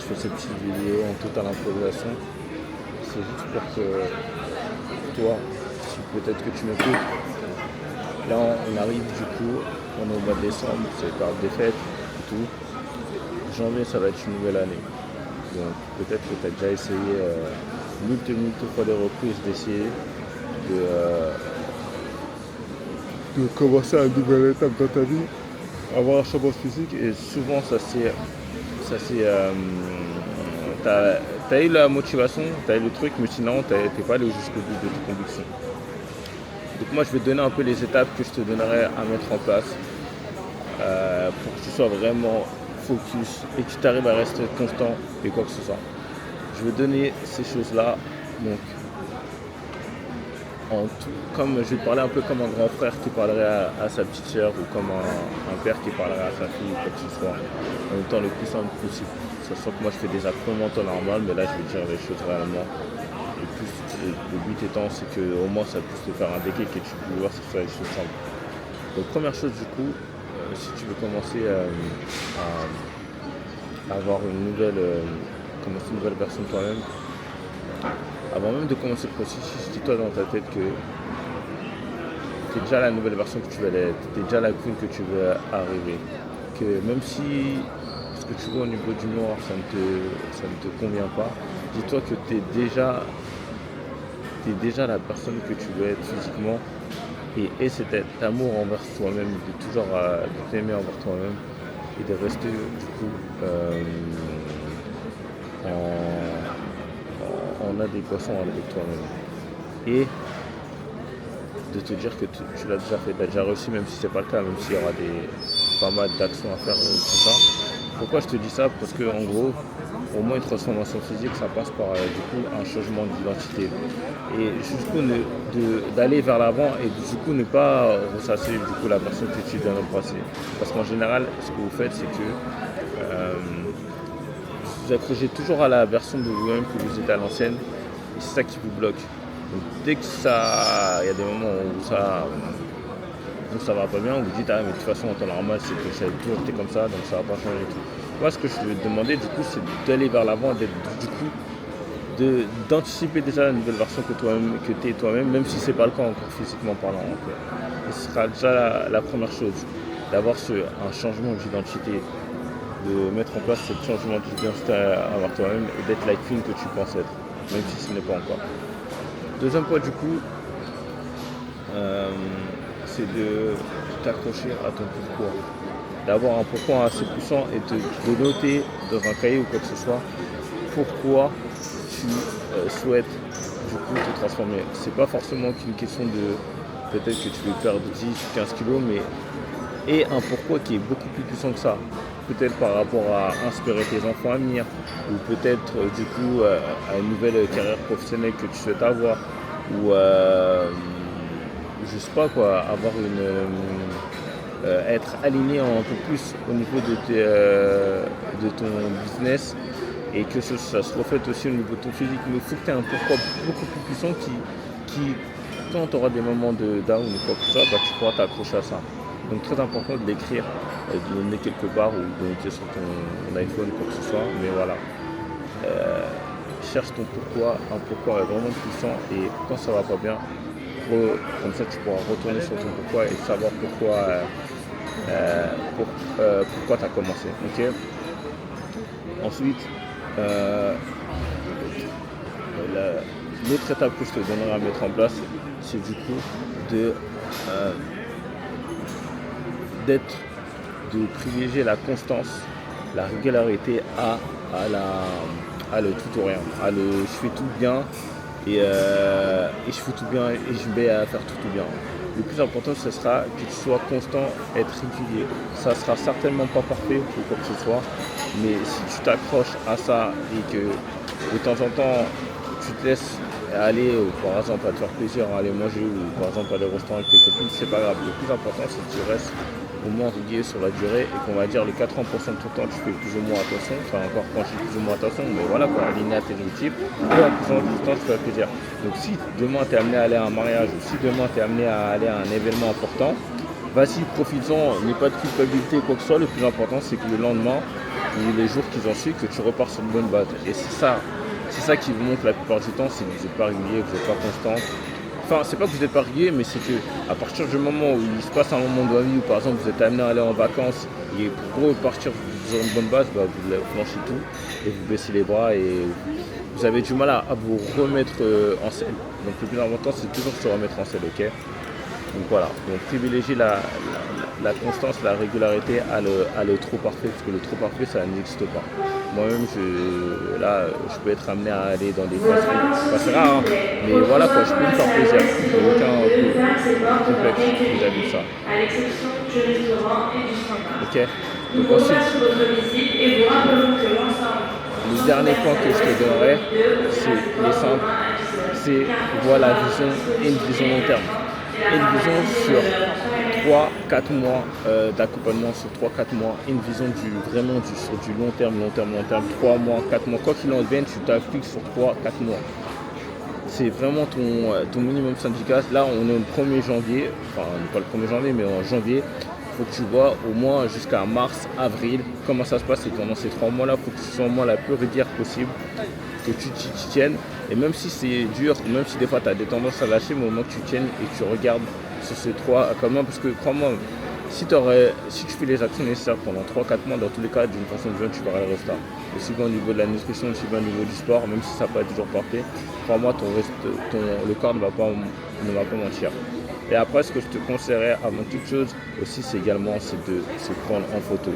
fais ces petites vidéos en totale improvisation. C'est juste pour que toi, si peut-être que tu m'écoutes, là on arrive du coup, on est au mois de décembre, c'est la période des fêtes et tout. Janvier, ça va être une nouvelle année. Donc peut-être que tu as déjà essayé moult fois des reprises d'essayer de commencer une nouvelle étape dans ta vie, avoir un changement physique, et souvent t'as eu la motivation, t'as eu le truc, mais sinon t'es pas allé jusqu'au bout de tes convictions. Donc moi je vais te donner un peu les étapes que je te donnerai à mettre en place pour que tu sois vraiment focus et que tu arrives à rester constant et quoi que ce soit. Je vais donner ces choses-là, donc comme je vais parler un peu comme un grand frère qui parlerait à sa petite sœur, ou comme un père qui parlerait à sa fille, ou quoi que ce soit, en même temps le plus simple possible. Sachant que moi je fais des accompagnements en temps normal, mais là je vais dire les choses réellement. Le but étant, c'est qu'au moins ça puisse te faire un déclic et que tu peux voir si ça les choses simples. Donc première chose du coup, si tu veux commencer à avoir commencer une nouvelle version de toi-même, avant même de commencer le processus, dis-toi dans ta tête que tu es déjà la nouvelle version que tu veux être, tu es déjà la queen que tu veux arriver. Que même si ce que tu vois au niveau du noir, ça ne te convient pas, dis-toi que tu es déjà la personne que tu veux être physiquement, et cet amour envers toi-même, de toujours de t'aimer envers toi-même, et de rester du coup en adéquation avec toi-même. Et de te dire que tu l'as déjà fait, tu as déjà réussi, même si c'est pas le cas, même s'il y aura pas mal d'actions à faire, tout ça. Pourquoi je te dis ça? Parce que en gros, pour moi, une transformation physique, ça passe par du coup un changement d'identité. Et jusqu'où d'aller vers l'avant, et du coup ne pas ressasser du coup la personne que tu es dans le passé. Parce qu'en général, ce que vous faites, c'est que vous accrochez toujours à la version de vous-même que vous étiez à l'ancienne, et c'est ça qui vous bloque. Donc dès que il y a des moments où ça va pas bien, vous dites mais de toute façon en temps normal c'est que ça a toujours été comme ça, donc ça va pas changer et tout. Moi ce que je vais te demander du coup, c'est d'aller vers l'avant, d'anticiper déjà la nouvelle version que tu es toi-même, même si c'est pas le cas encore physiquement parlant. Et ce sera déjà la première chose, d'avoir un changement d'identité, de mettre en place ce changement d'identité envers toi-même, et d'être la queen que tu penses être, même si ce n'est pas encore. Deuxième point du coup, c'est de t'accrocher à ton pourquoi. D'avoir un pourquoi assez puissant et de noter dans un cahier ou quoi que ce soit pourquoi tu souhaites du coup te transformer. C'est pas forcément qu'une question de peut-être que tu veux perdre 10 ou 15 kilos, mais et un pourquoi qui est beaucoup plus puissant que ça. Peut-être par rapport à inspirer tes enfants à venir, ou peut-être du coup à une nouvelle carrière professionnelle que tu souhaites avoir, ou je sais pas quoi, être aligné un peu plus au niveau de ton business, et que ça se reflète aussi au niveau de ton physique. Mais il faut que tu aies un pourquoi beaucoup plus puissant qui quand tu auras des moments de down ou quoi que ce soit, tu pourras t'accrocher à ça. Donc très important de l'écrire, de le mettre quelque part, ou de le noter sur ton iPhone, quoi que ce soit. Mais voilà, cherche ton pourquoi, un pourquoi vraiment puissant, et quand ça va pas bien, comme ça tu pourras retourner sur ton pourquoi et savoir pourquoi tu as commencé. Okay. Ensuite, l'autre étape que je te donnerai à mettre en place, c'est du coup de privilégier la constance, la régularité à le tout ou rien, je fais tout bien, et je fais tout bien et je vais faire tout bien. Le plus important, ce sera que tu sois constant, être régulier. Ça sera certainement pas parfait ou quoi que ce soit, mais si tu t'accroches à ça et que de temps en temps tu te laisses aller, par exemple, à te faire plaisir, à aller manger, ou par exemple aller au restaurant avec tes copines, c'est pas grave. Le plus important, c'est que tu restes au moins régulier sur la durée, et qu'on va dire les 80% de ton temps tu fais plus ou moins attention, enfin encore quand je dis plus ou moins attention, mais voilà quoi, aligné à tes objectifs, et la plupart du temps tu fais plaisir. Donc si demain tu es amené à aller à un mariage, ou si demain tu es amené à aller à un événement important, vas-y, profites-en, n'aie pas de culpabilité, quoi que ce soit. Le plus important, c'est que le lendemain, ou les jours qui ont suivi, que tu repars sur une bonne base. Et c'est ça qui vous montre la plupart du temps, c'est que vous n'êtes pas régulier, vous n'êtes pas constant. Enfin, c'est pas que vous n'êtes pas régulier, mais c'est que à partir du moment où il se passe un moment de votre vie où par exemple vous êtes amené à aller en vacances et pour repartir sur une bonne base, bah, vous flanchez tout et vous baissez les bras et vous avez du mal à vous remettre en selle. Donc le plus important c'est toujours se remettre en selle, ok? Donc voilà, donc privilégier la constance, la régularité à le trop parfait, parce que le trop parfait ça n'existe pas. Moi-même, je peux être amené à aller dans des fast food. Enfin, c'est rare, hein, mais voilà quoi, je peux me faire plaisir. Il n'y a aucun complexe vis-à-vis de ça. Ok. Donc ensuite, le dernier point que je te donnerai, c'est simple, c'est voir la vision et une vision long terme. Et une vision sur 3-4 mois d'accompagnement, sur 3-4 mois, et une vision sur du long terme, 3 mois, 4 mois, quoi qu'il en vienne, tu t'appliques sur 3-4 mois. C'est vraiment ton minimum syndical. Là, on est le 1er janvier, enfin pas le 1er janvier, mais en janvier, il faut que tu vois au moins jusqu'à mars, avril, comment ça se passe. Et pendant ces 3 mois-là, il faut que tu sois au moins la plus régulière possible, que tu t'y tiennes. Et même si c'est dur, même si des fois tu as des tendances à lâcher, mais au moins que tu tiennes et que tu regardes sur ces 3 mois, parce que crois-moi, si tu fais les actions nécessaires pendant 3-4 mois, dans tous les cas, d'une façon ou d'une autre, tu verras le résultat. Aussi bien au niveau de la nutrition, aussi bien au niveau du sport, même si ça n'a pas toujours porté, crois-moi, le corps ne va pas mentir. Et après, ce que je te conseillerais avant toute chose aussi, c'est également de se prendre en photo.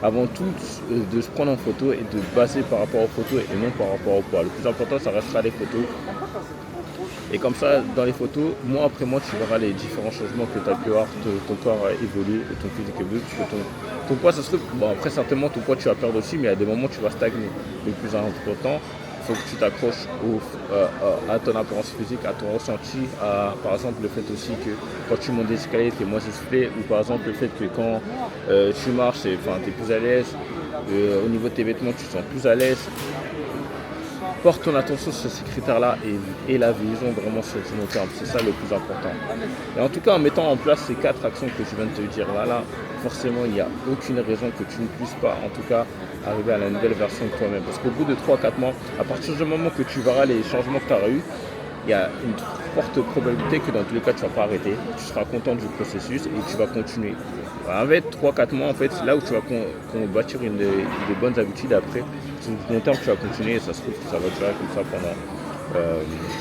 Avant tout, de se prendre en photo et de baser par rapport aux photos et non par rapport au poids. Le plus important, ça restera les photos. Et comme ça, dans les photos, mois après mois, tu verras les différents changements que tu as pu avoir, ton corps a évolué, ton physique évolue, ton poids, ça se trouve, bon après certainement ton poids tu vas perdre aussi, mais à des moments tu vas stagner. Le plus important, il faut que tu t'accroches à ton apparence physique, à ton ressenti, par exemple le fait aussi que quand tu montes des escaliers, tu es moins essoufflé, ou par exemple le fait que quand tu marches, tu es plus à l'aise, au niveau de tes vêtements, tu te sens plus à l'aise. Porte ton attention sur ces critères-là et la vision vraiment sur du long terme. C'est ça le plus important. Et en tout cas, en mettant en place ces 4 actions que je viens de te dire là, forcément, il n'y a aucune raison que tu ne puisses pas, en tout cas, arriver à la nouvelle version de toi-même. Parce qu'au bout de 3-4 mois, à partir du moment que tu verras les changements que tu auras eus, il y a une forte probabilité que dans tous les cas, tu ne vas pas arrêter. Tu seras content du processus et tu vas continuer. Avec 3-4 mois, en fait, c'est là où tu vas bâtir des bonnes habitudes. Après, sur le long terme, tu vas continuer et ça se trouve que ça va durer comme ça pendant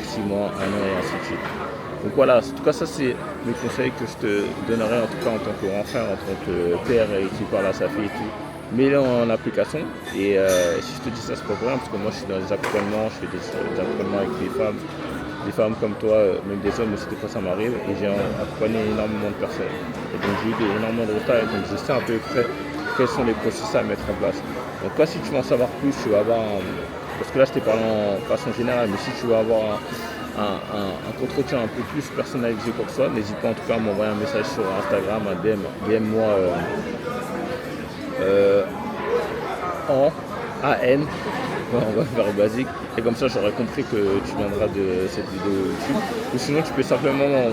6 mois, 1 an et ainsi de suite. Donc voilà, en tout cas, ça c'est mes conseils que je te donnerai en tout cas en tant que grand frère, en tant que père qui parle à sa fille et tout. Mets-le en application et si je te dis ça, c'est pas pour rien parce que moi je suis dans les accompagnements, je fais des accompagnements avec des femmes comme toi, même des hommes aussi, des fois ça m'arrive et j'ai accompagné énormément de personnes. Et donc j'ai eu énormément de résultats et donc je sais à peu près quels sont les processus à mettre en place. Donc toi si tu veux en savoir plus, tu vas avoir, parce que là je t'ai parlé en façon générale, mais si tu veux avoir un entretien un peu plus personnalisé comme ça, n'hésite pas en tout cas à m'envoyer un message sur Instagram, un DM-moi en AN. On va faire basique et comme ça j'aurais compris que tu viendras de cette vidéo YouTube ou sinon tu peux simplement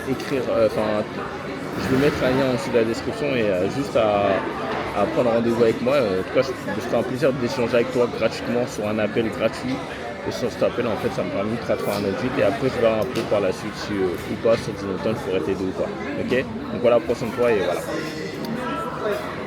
écrire, je vais mettre un lien en dessous de la description et juste à prendre rendez-vous avec moi. En tout cas je ferai un plaisir d'échanger avec toi gratuitement sur un appel gratuit et sur cet appel en fait ça me permet de faire un audit et après je verrai un peu par la suite si ou pas sur du long terme je pourrais t'aider ou pas. Ok, donc voilà, prends soin de toi et voilà.